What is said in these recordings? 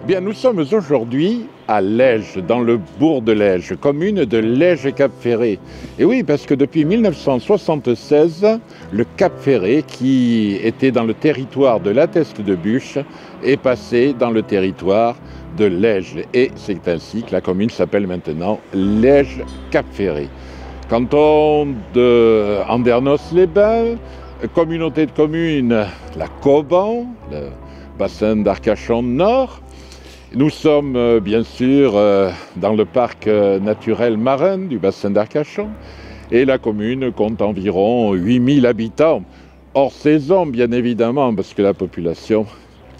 Bien, nous sommes aujourd'hui à Lège, dans le bourg de Lège, commune de Lège-Cap-Ferré. Et oui, parce que depuis 1976, le Cap-Ferré, qui était dans le territoire de la Teste de Buch, est passé dans le territoire de Lège. Et c'est ainsi que la commune s'appelle maintenant Lège-Cap-Ferré. Canton de Andernos-les-Bains, communauté de communes, la Cauban, le bassin d'Arcachon Nord. Nous sommes bien sûr dans le parc naturel marin du bassin d'Arcachon et la commune compte environ 8000 habitants, hors saison bien évidemment parce que la population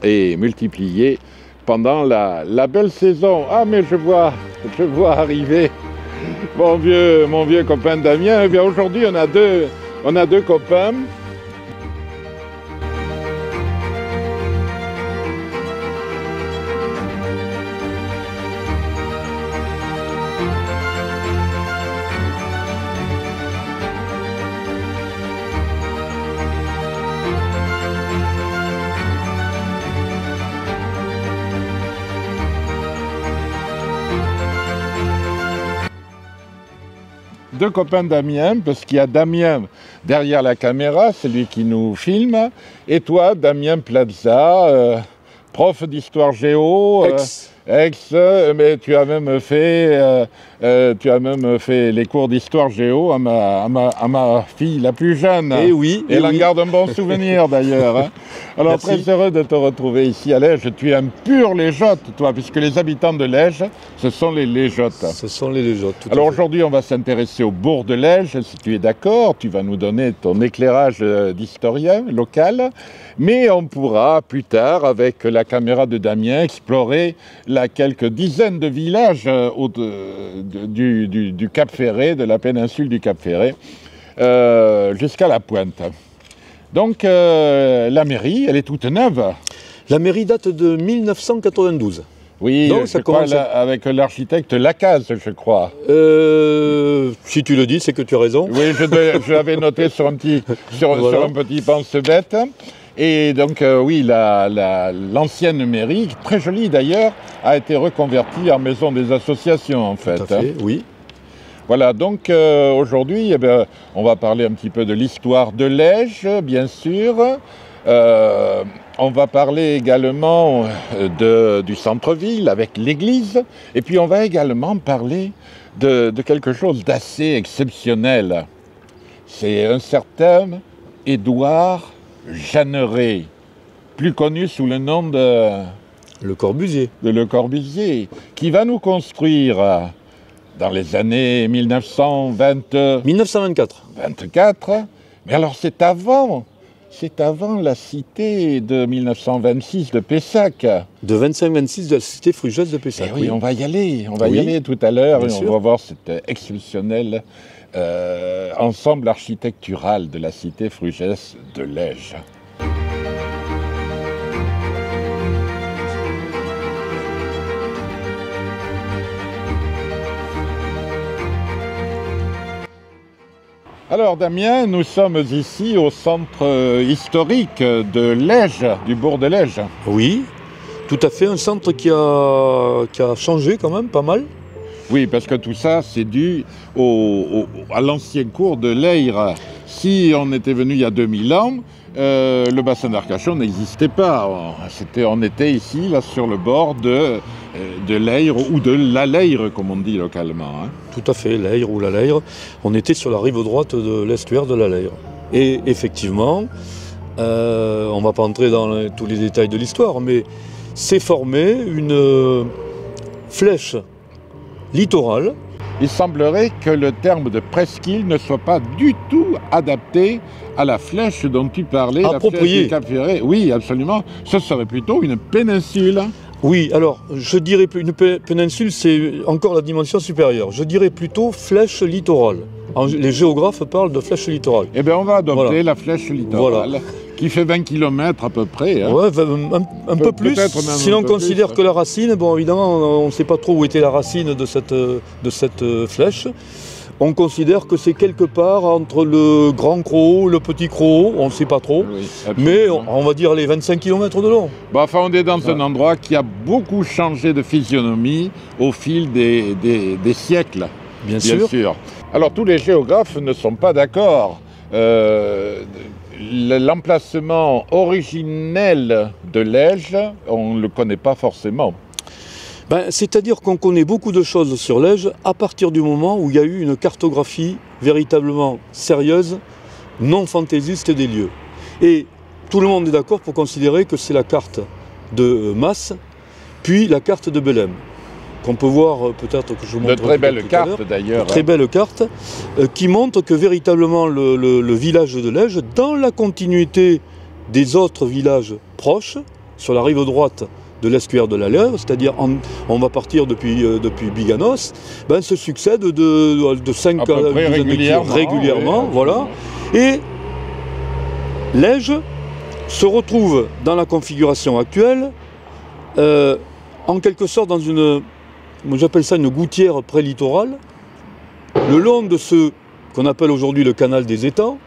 est multipliée pendant la belle saison. Ah mais je vois arriver mon vieux copain Damien. Eh bien aujourd'hui on a deux copains. Deux copains Damien, parce qu'il y a Damien derrière la caméra, c'est lui qui nous filme, et toi, Damien Plaza, prof d'histoire géo, ex, mais tu as même fait les cours d'histoire géo à ma fille la plus jeune. Et oui. Et elle en garde un bon souvenir d'ailleurs. Hein. Alors merci. Très heureux de te retrouver ici à Lège. Tu es un pur Léjotte, toi, puisque les habitants de Lège, ce sont les Léjottes. Ce sont les Léjottes. Alors aujourd'hui, on va s'intéresser au bourg de Lège. Si tu es d'accord, tu vas nous donner ton éclairage d'historien local. Mais on pourra plus tard, avec la caméra de Damien, explorer quelques dizaines de villages du Cap-Ferré, de la péninsule du Cap-Ferré, jusqu'à la pointe. Donc la mairie, elle est toute neuve. La mairie date de 1992. Oui, donc, ça commence avec l'architecte Lacaze, je crois. Si tu le dis, c'est que tu as raison. Oui, je l'avais noté sur un petit pense-bête. Et donc, oui, l'ancienne mairie, très jolie d'ailleurs, a été reconvertie en maison des associations, en fait. Tout à fait, oui. Voilà, donc aujourd'hui, on va parler un petit peu de l'histoire de Lège, bien sûr. On va parler également du centre-ville avec l'église. Et puis, on va également parler de quelque chose d'assez exceptionnel. C'est un certain Édouard Jeanneret, plus connu sous le nom de Le Corbusier. Le Corbusier, qui va nous construire dans les années 1924. 24. Mais alors c'est avant la cité de 1926 de Pessac. De 25-26 de la cité frugeuse de Pessac. Oui, on va y aller, y aller tout à l'heure et sûr. On va voir cet exceptionnel ensemble architectural de la cité frugeuse de Lège. Alors Damien, nous sommes ici au centre historique de Lège, du bourg de Lège. Oui, tout à fait, un centre qui a changé quand même pas mal. Oui, parce que tout ça, c'est dû à l'ancien cours de l'Eyre. Si on était venu il y a 2000 ans, le bassin d'Arcachon n'existait pas. On était ici, là, sur le bord de l'Eyre ou de la Leyre, comme on dit localement. Hein. Tout à fait, l'Eyre ou la Leyre. On était sur la rive droite de l'estuaire de la Leyre. Et effectivement, on ne va pas entrer dans tous les détails de l'histoire, mais s'est formée une flèche littorale. Il semblerait que le terme de presqu'île ne soit pas du tout adapté à la flèche dont tu parlais, approprié. La flèche du Cap-Ferré. Oui, absolument. Ce serait plutôt une péninsule. Oui, alors, je dirais une péninsule, c'est encore la dimension supérieure. Je dirais plutôt flèche littorale. Les géographes parlent de flèche littorale. Eh bien, on va adopter la flèche littorale. Voilà. Qui fait 20 km à peu près. Hein. Ouais, un peu plus. Si l'on considère que la racine, bon évidemment, on ne sait pas trop où était la racine de cette flèche. on considère que c'est quelque part entre le Grand Crau, le Petit Crau, on ne sait pas trop, Oui, mais absolument. on va dire les 25 km de long. Bon, enfin, on est dans un endroit qui a beaucoup changé de physionomie au fil des siècles, Bien bien sûr. sûr. Alors, tous les géographes ne sont pas d'accord. L'emplacement originel de Lège, on ne le connaît pas forcément. C'est-à-dire qu'on connaît beaucoup de choses sur Lège à partir du moment où il y a eu une cartographie véritablement sérieuse, non fantaisiste des lieux. Et tout le monde est d'accord pour considérer que c'est la carte de Mas, puis la carte de Belém, qu'on peut voir peut-être que je vous De montre très tout à belles l'heure. cartes d'ailleurs. Très belle carte qui montre que véritablement le village de Lège, dans la continuité des autres villages proches, sur la rive droite de l'estuaire de la Lège, c'est-à-dire on va partir depuis Biganos, se succèdent de 5 À peu près régulièrement, oui, voilà. Et Lège se retrouve dans la configuration actuelle, en quelque sorte dans une, moi j'appelle ça une gouttière pré-littorale, le long de ce qu'on appelle aujourd'hui le canal des étangs,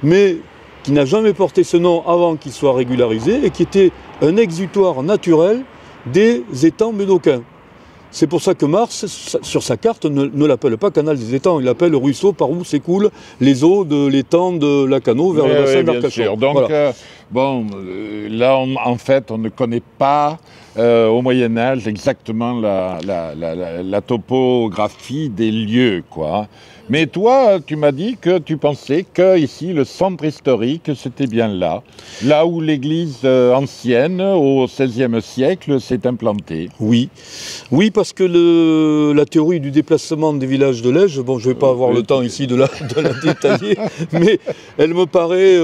mais qui n'a jamais porté ce nom avant qu'il soit régularisé et qui était un exutoire naturel des étangs médocains. C'est pour ça que Mars, sur sa carte, ne l'appelle pas canal des étangs, il l'appelle ruisseau par où s'écoulent les eaux de l'étang de Lacano vers le bassin d'Arcachon. Donc, Voilà. là, en fait, on ne connaît pas au Moyen-Âge exactement la topographie des lieux, quoi. Mais toi, tu m'as dit que tu pensais que ici, le centre historique, c'était bien là où l'église ancienne, au XVIe siècle, s'est implantée. Oui, parce que la théorie du déplacement des villages de Lège, bon, je ne vais pas avoir le temps ici de la détailler, mais elle me paraît,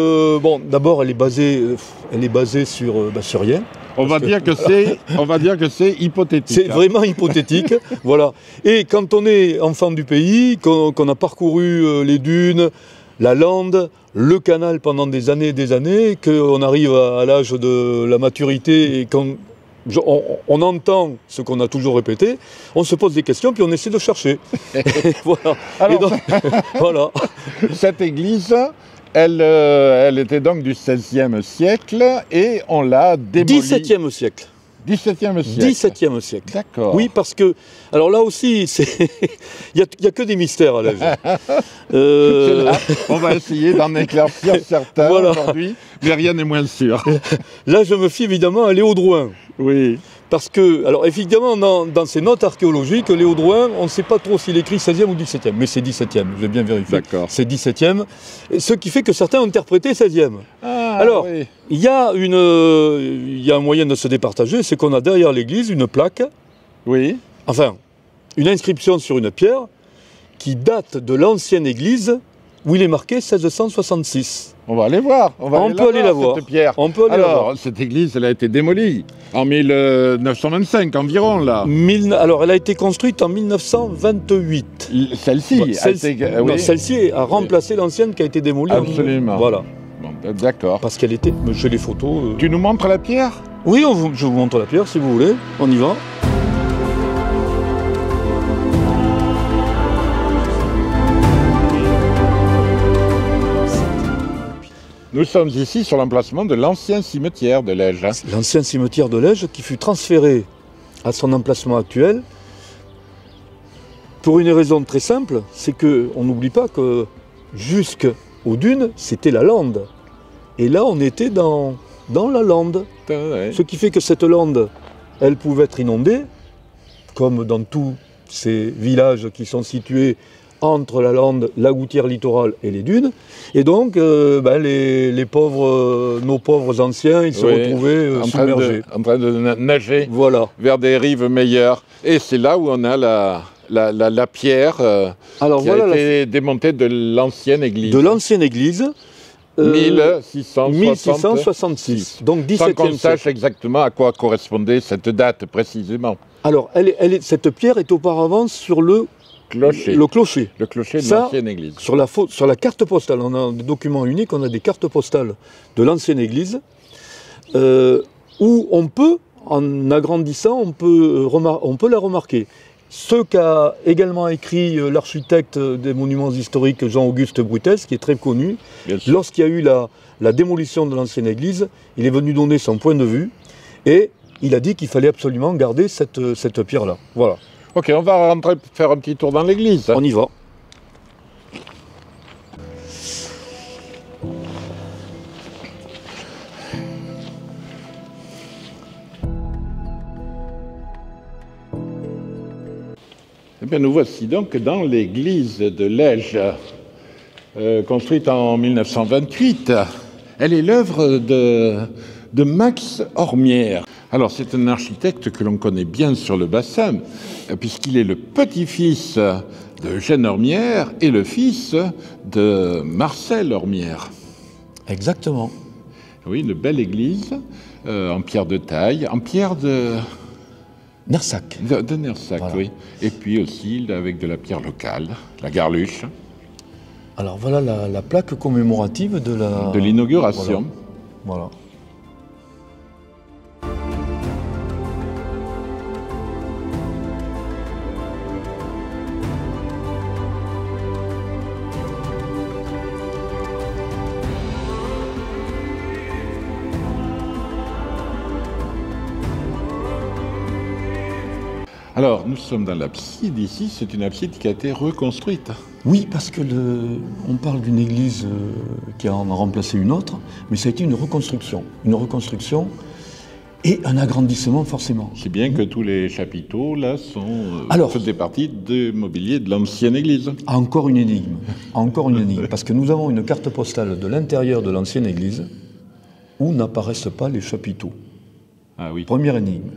d'abord, elle est basée sur rien. On va dire que c'est hypothétique. C'est vraiment hypothétique, voilà. Et quand on est enfant du pays, qu'on a parcouru les dunes, la lande, le canal pendant des années, qu'on arrive à l'âge de la maturité et qu'on entend ce qu'on a toujours répété, on se pose des questions puis on essaie de chercher. Voilà. Alors, Et donc, voilà. Cette église, elle était donc du XVIe siècle et on l'a démolie. XVIIe siècle. XVIIe siècle. XVIIe siècle. D'accord. Oui, parce que, alors là aussi, il n'y a que des mystères à Lège. C'est là, on va essayer d'en éclaircir certains Voilà. aujourd'hui, mais rien n'est moins sûr. Là, je me fie évidemment à Léo Drouin. Oui. Parce que, alors évidemment, dans ses notes archéologiques, Léo Drouin, on ne sait pas trop s'il écrit 16e ou 17e, mais c'est 17e, je vais bien vérifier. D'accord. C'est 17e, ce qui fait que certains ont interprété 16e. Ah, Alors, oui. il y a un moyen de se départager, c'est qu'on a derrière l'église une plaque, Oui. enfin, une inscription sur une pierre qui date de l'ancienne église où il est marqué 1666. On va aller voir. On peut aller la voir. Cette pierre. On peut aller la voir. Alors, cette église, elle a été démolie en 1925 environ, là. Alors, elle a été construite en 1928. Celle-ci, Bon, a été- non, oui. celle-ci a remplacé l'ancienne qui a été démolie. Absolument. Voilà. Bon, d'accord. Parce qu'elle était. J'ai les photos. Tu nous montres la pierre? Oui, je vous montre la pierre si vous voulez. On y va. Nous sommes ici sur l'emplacement de l'ancien cimetière de Lège. L'ancien cimetière de Lège qui fut transféré à son emplacement actuel pour une raison très simple, c'est qu'on n'oublie pas que jusqu'aux dunes, c'était la lande. Et là, on était dans la lande. Ouais. Ce qui fait que cette lande, elle pouvait être inondée, comme dans tous ces villages qui sont situés entre la lande, la gouttière littorale et les dunes. Et donc, les pauvres, nos pauvres anciens, ils se retrouvaient submergés. En train de nager Voilà. vers des rives meilleures. Et c'est là où on a la pierre Alors qui voilà a été démontée de l'ancienne église. de l'ancienne église. 1666. Donc Sans 17e qu'on sache siècle. exactement à quoi correspondait cette date précisément. Alors, cette pierre est auparavant sur le Clocher. clocher. Le clocher de Ça, l'ancienne église. Sur la carte postale, on a des documents uniques, on a des cartes postales de l'ancienne église où on peut, en agrandissant, on peut la remarquer. Ce qu'a également écrit l'architecte des monuments historiques Jean-Auguste Brutès, qui est très connu, lorsqu'il y a eu la démolition de l'ancienne église, il est venu donner son point de vue et il a dit qu'il fallait absolument garder cette pierre-là. Voilà. Ok, on va rentrer faire un petit tour dans l'église. On y va. Eh bien, nous voici donc dans l'église de Lège, construite en 1928. Elle est l'œuvre de Max Hormière. Alors, c'est un architecte que l'on connaît bien sur le bassin, puisqu'il est le petit-fils de Eugène Hormière et le fils de Marcel Hormière. Exactement. Oui, une belle église en pierre de taille, en pierre de... Nersac. De Nersac, voilà. Oui. Et puis aussi avec de la pierre locale, la garluche. Alors voilà la plaque commémorative de l'inauguration. Voilà. Alors, nous sommes dans l'abside ici, c'est une abside qui a été reconstruite. Oui, parce que on parle d'une église qui en a remplacé une autre, mais ça a été une reconstruction. Une reconstruction et un agrandissement forcément. C'est bien que tous les chapiteaux, là, faisaient partie du mobilier de l'ancienne église. Encore une énigme. Encore une énigme. Parce que nous avons une carte postale de l'intérieur de l'ancienne église où n'apparaissent pas les chapiteaux. Ah oui. Première énigme.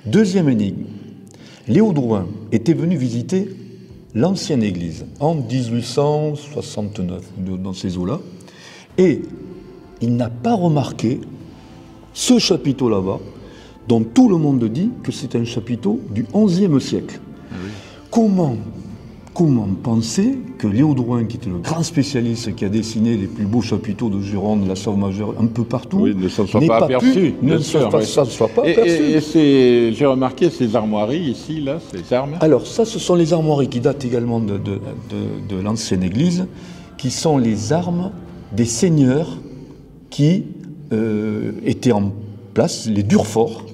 Deuxième énigme. Léo Drouin était venu visiter l'ancienne église en 1869, dans ces eaux-là, et il n'a pas remarqué ce chapiteau là-bas, dont tout le monde dit que c'est un chapiteau du XIe siècle. Ah oui. Comment penser que Léo Drouin, qui était le grand spécialiste qui a dessiné les plus beaux chapiteaux de Gironde, la Sauve-Majeure, un peu partout, oui, ne s'en soit pas aperçu. Ne s'en soit pas aperçu. Et j'ai remarqué ces armoiries ici, là, ces armes. Alors ça, ce sont les armoiries qui datent également de l'ancienne église, qui sont les armes des seigneurs qui étaient en place, les Durfort,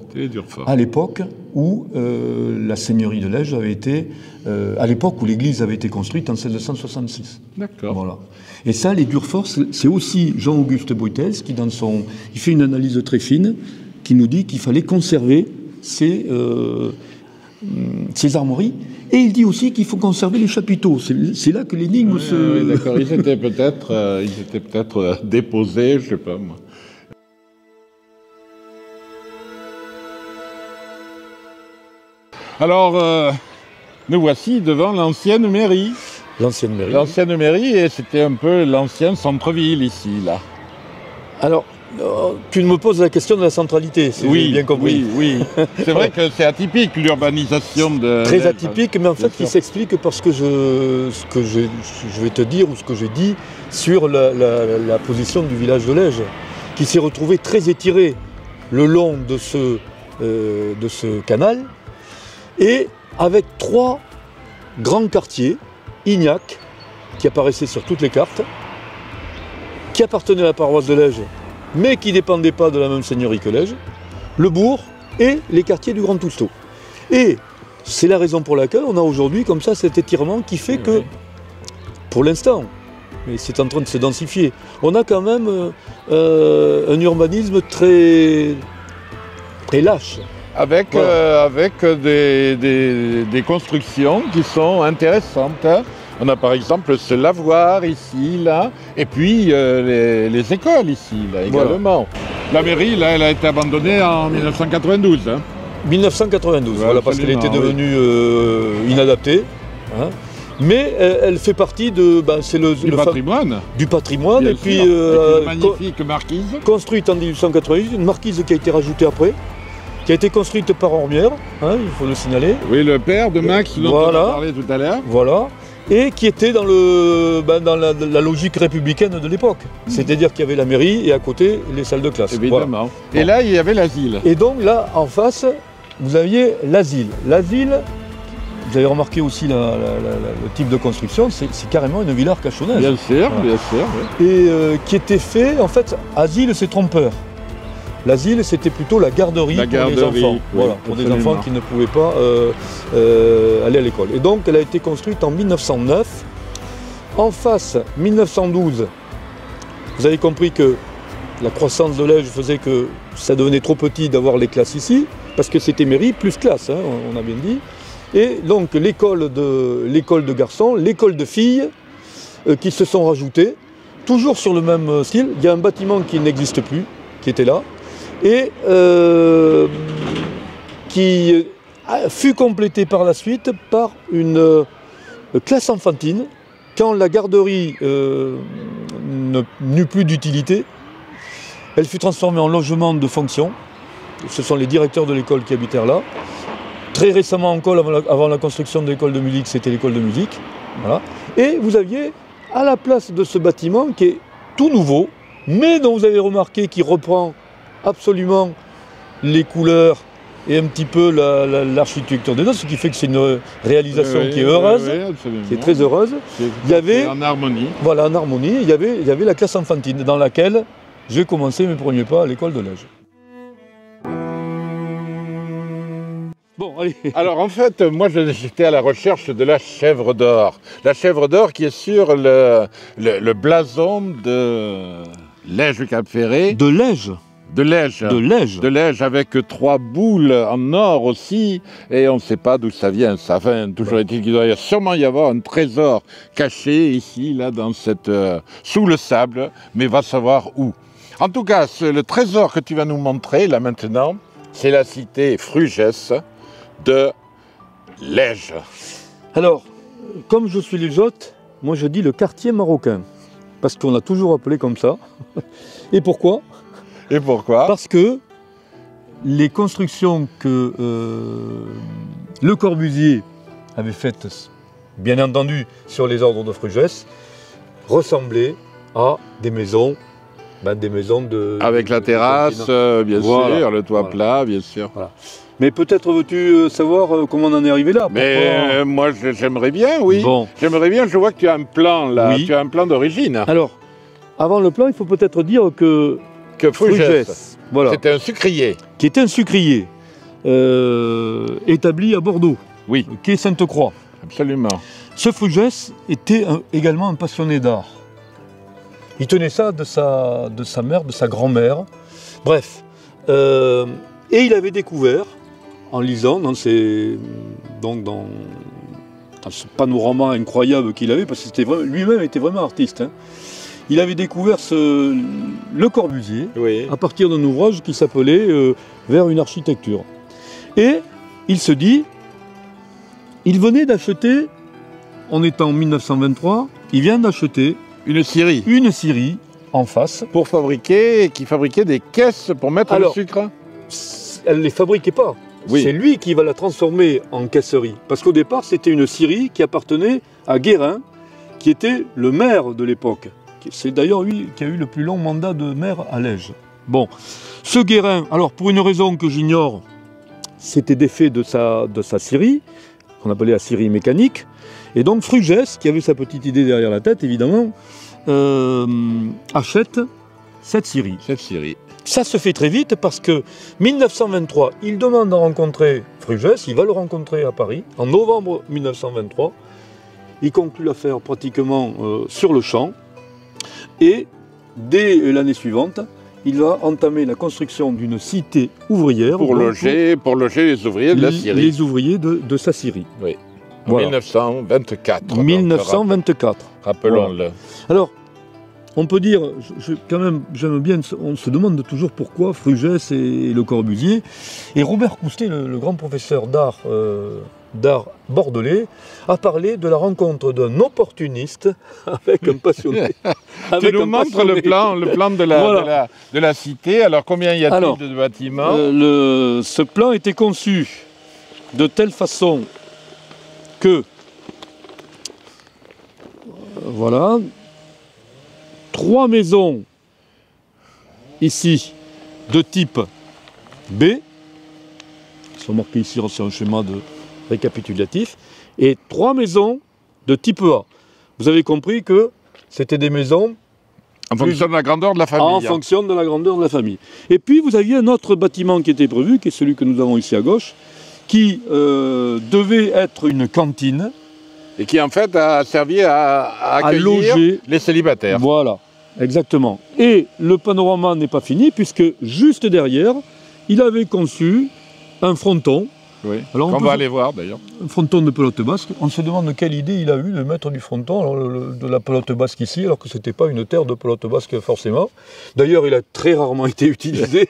à l'époque où la seigneurie de Lège avait été, à l'époque où l'église avait été construite en 1666. D'accord. Voilà. Et ça, les Durfort, c'est aussi Jean-Auguste Brutès qui, il fait une analyse très fine, qui nous dit qu'il fallait conserver ces armoiries. Et il dit aussi qu'il faut conserver les chapiteaux. C'est là que l'énigme se... Oui, d'accord, ils étaient peut-être déposés, je ne sais pas moi. Alors, nous voici devant l'ancienne mairie. L'ancienne mairie. L'ancienne mairie, et c'était un peu l'ancien centre-ville ici, là. Alors, tu me poses la question de la centralité, si j'ai bien compris. Oui. C'est vrai que c'est atypique, l'urbanisation de... Très atypique, mais en fait, il s'explique parce que ce que je vais te dire, ou ce que j'ai dit, sur la position du village de Lège, qui s'est retrouvé très étiré le long de ce canal, et avec trois grands quartiers, Ignac, qui apparaissaient sur toutes les cartes, qui appartenaient à la paroisse de Lège, mais qui ne dépendaient pas de la même seigneurie que Lège, le bourg et les quartiers du Grand Tousteau. Et c'est la raison pour laquelle on a aujourd'hui comme ça cet étirement qui fait que, pour l'instant, mais c'est en train de se densifier, on a quand même un urbanisme très lâche. Avec des constructions qui sont intéressantes. On a par exemple ce lavoir ici, là, et puis les écoles ici, là, également. Voilà. La mairie, là, elle a été abandonnée en 1992. 1992, voilà, parce qu'elle était devenue inadaptée. Hein. Mais elle fait partie du patrimoine. Du patrimoine, bien et puis une magnifique marquise. Construite en 1888, une marquise qui a été rajoutée après, qui a été construite par Hormière, hein, il faut le signaler. Oui, le père de Max, dont on a parlé tout à l'heure. Voilà. Et qui était dans la logique républicaine de l'époque. C'est-à-dire qu'il y avait la mairie et à côté les salles de classe. Évidemment. Voilà. Et là, il y avait l'asile. Et donc là, en face, vous aviez l'asile. L'asile vous avez remarqué aussi le type de construction, c'est carrément une villa arcachonnaise. Bien sûr, Voilà. bien sûr. Oui. Et qui était fait, en fait, asile, c'est trompeur. L'asile, c'était plutôt la garderie pour les enfants. oui, Voilà, pour des absolument. enfants qui ne pouvaient pas aller à l'école. Et donc, elle a été construite en 1909. En face, 1912, vous avez compris que la croissance de l'âge faisait que ça devenait trop petit d'avoir les classes ici, parce que c'était mairie plus classe, hein, on a bien dit. Et donc l'école de garçons, l'école de filles qui se sont rajoutées, toujours sur le même style. Il y a un bâtiment qui n'existe plus, qui était là, et qui fut complété par la suite par une classe enfantine. Quand la garderie n'eut plus d'utilité, elle fut transformée en logement de fonction. Ce sont les directeurs de l'école qui habitèrent là. Très récemment encore, avant la construction de l'école de musique, c'était l'école de musique. Voilà. Et vous aviez, à la place de ce bâtiment qui est tout nouveau, mais dont vous avez remarqué qu'il reprend absolument les couleurs et un petit peu l'architecture des autres, ce qui fait que c'est une réalisation qui est heureuse, qui est très heureuse. Il y avait, en harmonie. voilà, en harmonie, il y avait la classe enfantine dans laquelle j'ai commencé mes premiers pas à l'école de l'âge. Bon, allez. Alors en fait, moi j'étais à la recherche de la chèvre d'or. La chèvre d'or qui est sur le blason de Lège-Cap-Ferré. De Lège. De Lège. De Lège. De Lège avec 3 boules en or aussi. Et on ne sait pas d'où ça vient. Ça vient toujours est-il qu'il doit sûrement y avoir un trésor caché ici, là, dans cette, sous le sable. Mais va savoir où. En tout cas, le trésor que tu vas nous montrer là maintenant, c'est la cité Frugès de Lège. Alors, comme je suis légeote, moi je dis le quartier marocain. Parce qu'on l'a toujours appelé comme ça. Et pourquoi ? Et pourquoi ? Parce que les constructions que Le Corbusier avait faites, bien entendu, sur les ordres de Frugès, ressemblaient à des maisons de... Avec la terrasse, bien Voilà. sûr, le toit Voilà. plat, bien sûr. Voilà. Mais peut-être veux-tu savoir comment on en est arrivé là ? Mais moi, j'aimerais bien, oui. Bon. J'aimerais bien, je vois que tu as un plan, là. Oui. Tu as un plan d'origine. Alors, avant le plan, il faut peut-être dire que Que Frugès, voilà, c'était un sucrier. qui était un sucrier établi à Bordeaux, Oui, qui est Sainte-Croix. absolument. Ce Frugès était également un passionné d'art. Il tenait ça de sa mère, de sa grand-mère. Bref. Et il avait découvert, en lisant dans ce panorama incroyable qu'il avait, parce que lui-même était vraiment artiste, hein, il avait découvert Le Corbusier Oui. à partir d'un ouvrage qui s'appelait Vers une architecture. Et il se dit, il venait d'acheter, on est en 1923, il vient d'acheter Une scierie. une scierie en face. Qui fabriquait des caisses pour mettre Alors, le sucre. Elle ne les fabriquait pas. Oui. C'est lui qui va la transformer en caisserie. Parce qu'au départ, c'était une scierie qui appartenait à Guérin, qui était le maire de l'époque. C'est d'ailleurs lui qui a eu le plus long mandat de maire à Lège. Bon, ce Guérin, alors pour une raison que j'ignore, c'était défait de sa scierie, qu'on appelait la scierie mécanique. Et donc Frugès, qui avait sa petite idée derrière la tête, évidemment, achète cette scierie. Cette scierie. Ça se fait très vite parce que 1923, il demande à rencontrer Frugès, il va le rencontrer à Paris, en novembre 1923. Il conclut l'affaire pratiquement sur le champ. Et dès l'année suivante, il va entamer la construction d'une cité ouvrière Pour loger les ouvriers de la scierie. les ouvriers de sa scierie. Oui. En Voilà. 1924. donc, 1924. Rappelons-le. Alors, on peut dire, quand même, j'aime bien, on se demande toujours pourquoi Frugès et Le Corbusier. Et Robert Coustet, le grand professeur d'art bordelais, a parlé de la rencontre d'un opportuniste avec un passionné. Tu nous montres le plan Voilà. de la cité. Alors, combien y Alors, a-t-il de bâtiments ce plan était conçu de telle façon que, voilà, 3 maisons ici de type B, qui sont marquées ici sur un schéma récapitulatif, et 3 maisons de type A. Vous avez compris que c'était des maisons en fonction de la grandeur de la famille. En fonction de la grandeur de la famille. Et puis vous aviez un autre bâtiment qui était prévu, qui est celui que nous avons ici à gauche, qui devait être une cantine. Et qui en fait a servi à accueillir loger les célibataires. Voilà, exactement. Et le panorama n'est pas fini, puisque juste derrière, il avait conçu un fronton. Oui. Alors on va aller voir d'ailleurs. Un fronton de pelote basque. On se demande quelle idée il a eu, le maître du fronton, alors, de la pelote basque ici, alors que ce n'était pas une terre de pelote basque forcément. D'ailleurs, il a très rarement été utilisé,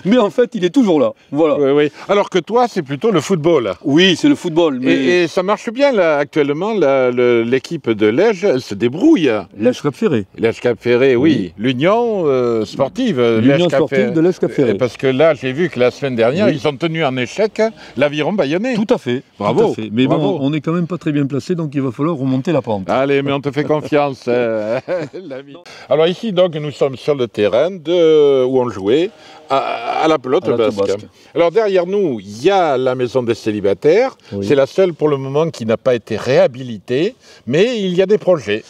mais en fait, il est toujours là. Voilà. Oui, oui. Alors que toi, c'est plutôt le football. Oui, c'est le football. Mais... Et ça marche bien là, actuellement. L'équipe de Lège, elle se débrouille. Lège Cap Ferré. Lège Cap Ferré, oui. L'union sportive. L'union sportive de Lège Cap Ferré. Parce que là, j'ai vu que la semaine dernière, ils ont tenu en échec l'Aviron Bayonnais. Tout à fait. Bravo. Tout à fait. Mais bon, on n'est quand même pas très bien placé, donc il va falloir remonter la pente. Allez, mais on te fait confiance, l'ami. Alors ici, donc, nous sommes sur le terrain où on jouait à la pelote basque. Alors derrière nous, il y a la maison des célibataires. Oui. C'est la seule pour le moment qui n'a pas été réhabilitée, mais il y a des projets.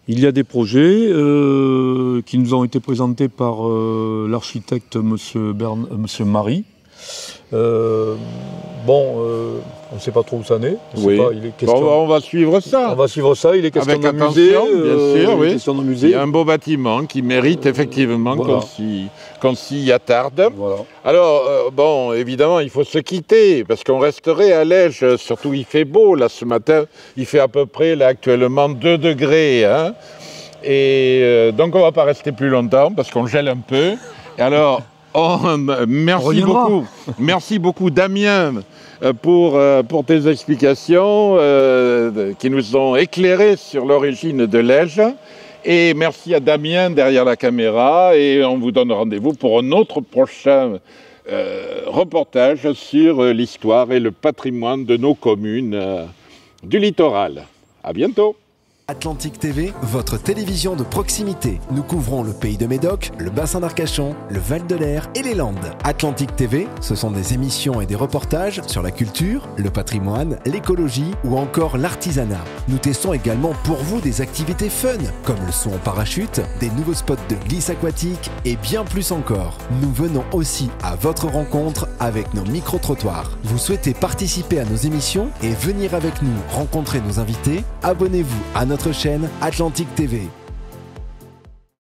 Il y a des projets qui nous ont été présentés par l'architecte Monsieur Marie. On ne sait pas trop où ça en est. Oui. On va suivre ça. On va suivre ça. Il est question d'un musée. Bien sûr, oui. Il y a un beau bâtiment qui mérite effectivement qu'on s'y attarde. Voilà. Alors, évidemment, il faut se quitter parce qu'on resterait à Lège. Surtout, il fait beau là ce matin. Il fait à peu près là actuellement 2 degrés. Hein. Et donc, on ne va pas rester plus longtemps parce qu'on gèle un peu. Et alors. Merci beaucoup Damien pour tes explications qui nous ont éclairés sur l'origine de Lège. Et merci à Damien derrière la caméra et on vous donne rendez-vous pour un autre prochain reportage sur l'histoire et le patrimoine de nos communes du littoral. À bientôt. Atlantique TV, votre télévision de proximité. Nous couvrons le pays de Médoc, le bassin d'Arcachon, le Val de l'Air et les Landes. Atlantique TV, ce sont des émissions et des reportages sur la culture, le patrimoine, l'écologie ou encore l'artisanat. Nous testons également pour vous des activités fun, comme le saut en parachute, des nouveaux spots de glisse aquatique et bien plus encore. Nous venons aussi à votre rencontre avec nos micro-trottoirs. Vous souhaitez participer à nos émissions et venir avec nous rencontrer nos invités? Abonnez-vous à notre chaîne Atlantique TV.